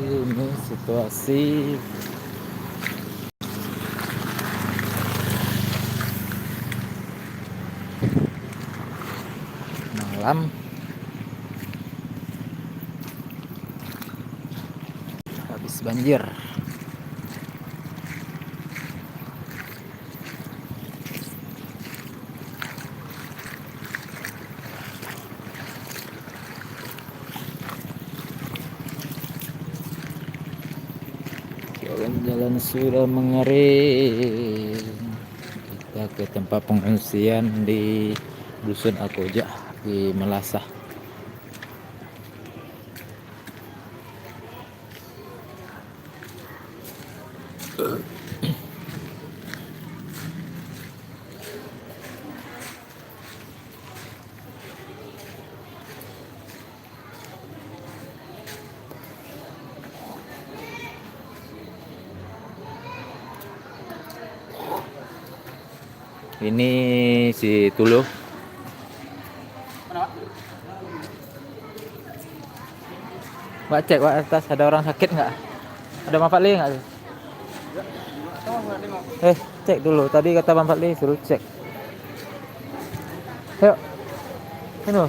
Ini situasi malam habis banjir. Jalan-jalan sudah mengering. Kita ke tempat pengungsian di Dusun Akoja di Melasah. Ini si Tuluh. Mbak, cek Mbak, atas ada orang sakit nggak? Ada Bang Fadli nggak? Cek dulu. Tadi kata Bang Fadli suruh cek. Yuk. Ini.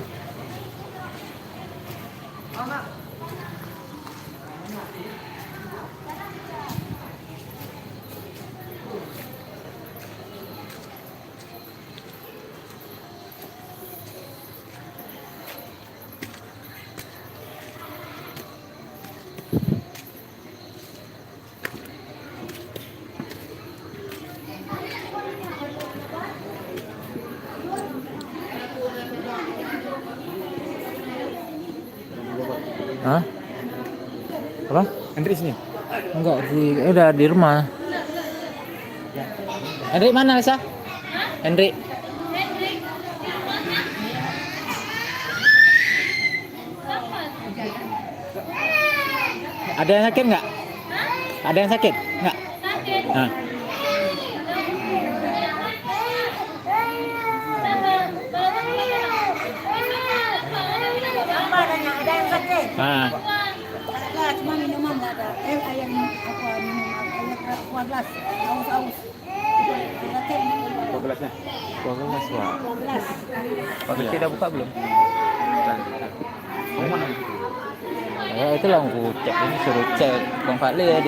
Hah? Apa? Hendrik sini. Enggak, udah di rumah. Hendrik mana, Lisa? Hendrik. Ada yang sakit nggak? Ada yang sakit? Nggak? Nah. Ada yang sakit. Nah. Cuma minuman nggak ada. Ayam apa minum aqua gelas. Aus. Gelasnya. 12 Pak. 12. Pak Kecil udah buka belum? Mau mana? Ya itulah aku cek, ini suruh cek Bang Fadli ya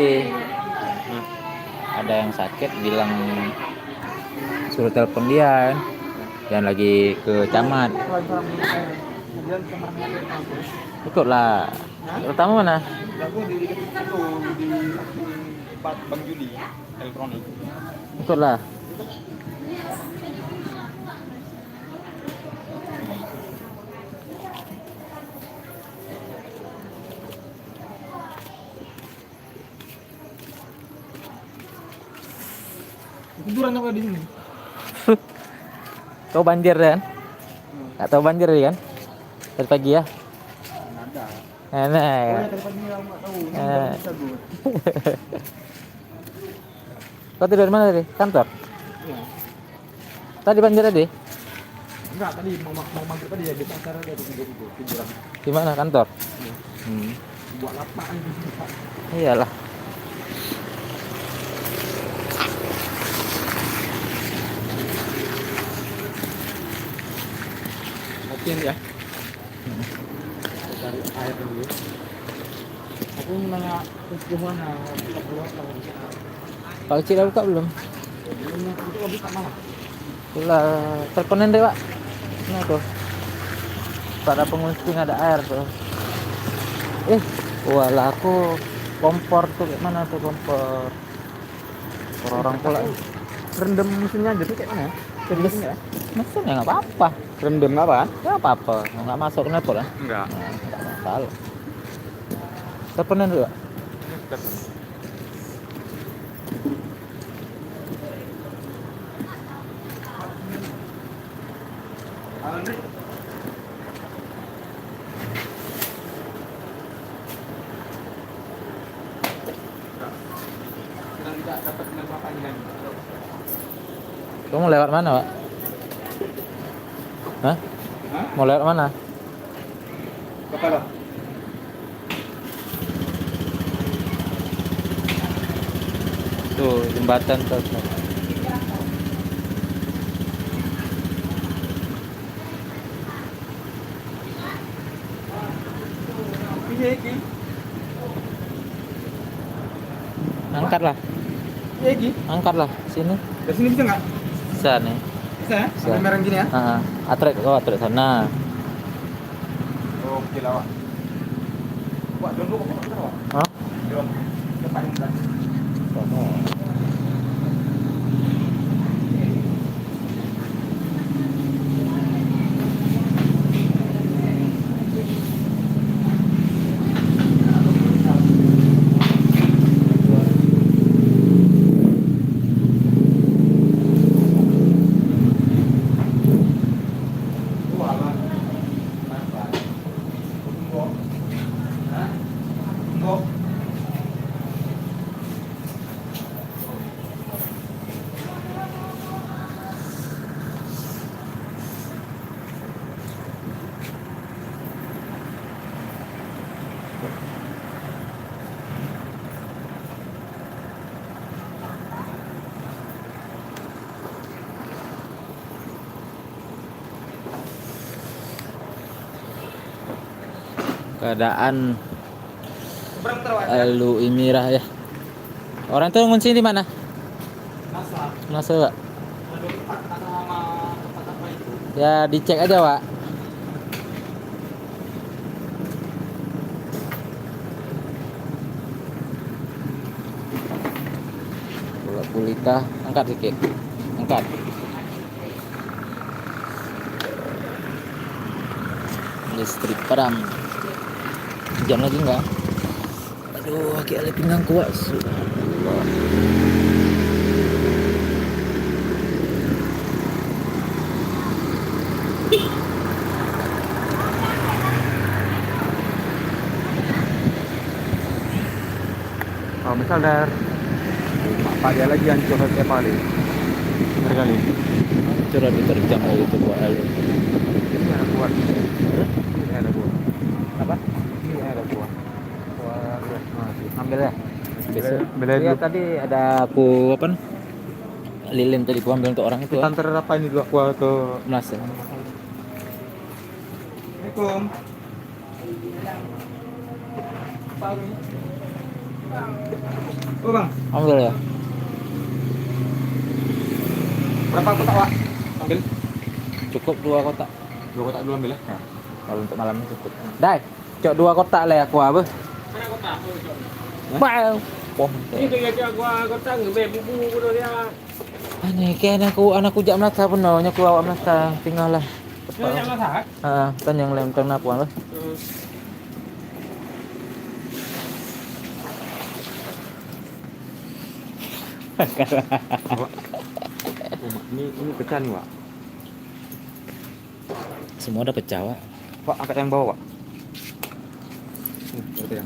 ada yang sakit, bilang suruh telepon dia. Dan lagi ke camat. Ikutlah. Pertama mana? Aku di itu di Bang Juli elektronik. Ikutlah. Tiduran apa di sini? Tahu banjir kan? Nggak tahu banjir kan? Dari pagi ya? Ada. Enak. Oh, ya, tadi pagi aku nggak tahu. Ini baru bisa gue. Kau tidur di mana tadi? Kantor? Iya. Tadi banjir tadi? Enggak, tadi mau maghrib tadi ya, kita acara dia tiduran. Di mana? Kantor? Iya. Buat lapangan di sini, Pak. Iyalah. Kopian ya. Kita cari air dulu. Aku nanya ke mana? Kita keluar kalau bisa. Pak Kecil udah buka belum? Itu lebih tak malah. Itulah, teleponin deh Pak. Ini tuh. Pada pengungsi nggak ada air tuh. Walah aku kompor tuh kayak mana tuh kompor? Orang pula. Rendam mesinnya aja tuh kayak mana? Serius ya? Mesin ya nggak apa-apa. Rendam nggak apa? Nggak apa-apa. Nggak masuk nepot lah. Enggak. Nah, nggak masalah. Teleponin dulu Pak. Tidak dapat panggilan. Kamu lewat mana Pak? Hah? Mau lewat mana? Kepala. tuh jembatan tuh. Iki. Angkatlah, Iki. angkatlah sini. Dari sini bisa nggak? Bisa nih. Bisa ya? Bisa. Sampai merah gini ya? Atrek, oh atrek sana. Oke lah, Wak. Wak, dulu kok motor, Wak? Hah? Dulu. Depan yang belakang. Walah. Mantap. Tunggu. Hah? Tunggu. Keadaan Seberang bentar, Wak. Lu Imirah ya. Orang tuh ngungsi di mana? Masa. Masuk Pak? Ada tempat sama tempat apa itu? Ya dicek aja Pak. Bola Kulita, angkat sedikit. Angkat. Listrik padam. Hujan lagi enggak? Aduh, kaki alih pinggang kuat. Subhanallah. Oh, misal dari apa dia lagi yang coba tiap kali? Bener kali. Curah diterjang lagi tuh buat air. Ini ada buah. Ini ada buah. Apa? Ini ada buah. Wah, ambil ya. Ambil aja Iya dulu. tadi ada aku apa? Lilin tadi aku ambil untuk orang itu. Kita antar apa ini dulu aku ke Mas. Assalamualaikum. Oh bang, Ambil ya. berapa kotak Wak? Ambil. Cukup 2 kotak. 2 kotak dulu ambil ya. Nah, kalau untuk malam ini cukup. Dai, cok 2 kotak lah aku apa? Mana kotak? Bau. Pom. Itu ya cak gua kotak ngebe bubu kudu dia. Ani kene anakku jak melata peno nyaku awak melata tinggal lah. Dia yang masak. Heeh, kan yang lem tengah puan lah. Ini pecah nih Wak. Semua udah pecah, Wak. Wak angkat yang bawah Wak. Berarti ya.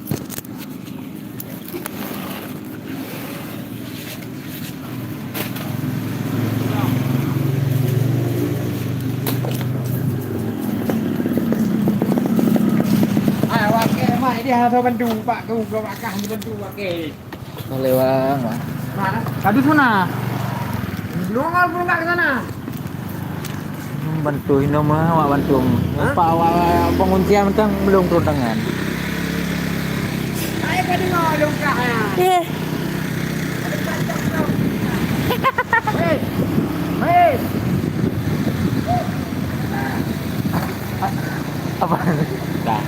Ah, wake mai dia harus bantu Pak tu ke bakah bantu wake. Boleh, Bang. Wak. Mana? Tadi sana. Nongol pun enggak ke sana. Bantuin dong mah, Wak bantu. Apa awak penguncian kan belum turun tangan. Saya kan ngolong kah ya. Eh, Hei. Hei. apa? Dah.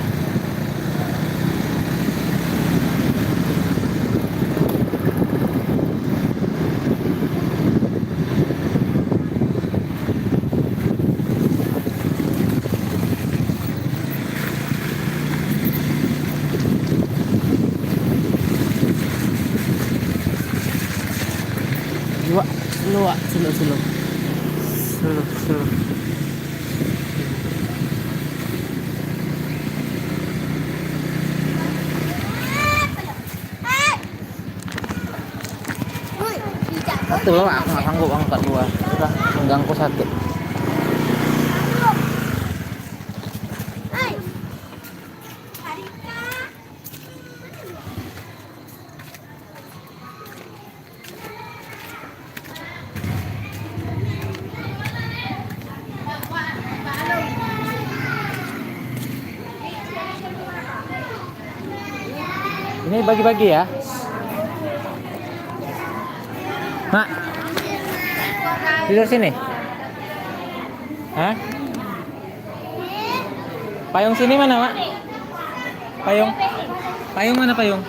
Wak, slow, Wak. Slow, slow. Slow, slow. Satu lah, Wak. Aku nggak sanggup angkat 2. Udah, pinggangku sakit. Ini bagi-bagi ya. Mak. Tidur sini. Hah? Payung sini mana, Mak? Payung. Payung mana payung?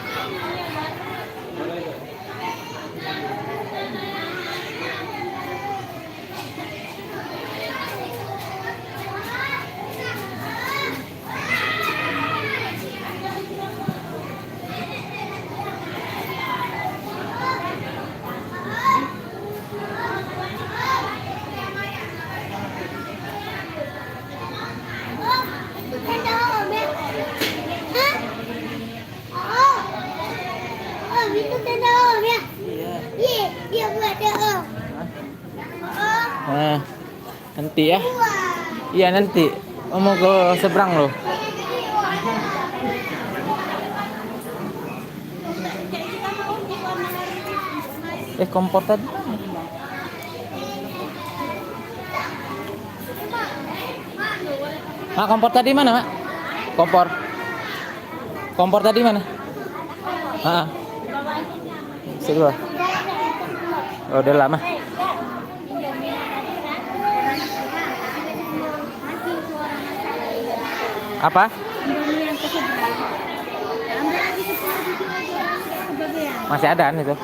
Nah, nanti ya. Iya nanti. Mau ke seberang loh. Kompor tadi. Mak, kompor tadi mana, Mak? Kompor. Kompor tadi mana? Sedua. Oh, udah lama. Apa? Masih ada kan itu?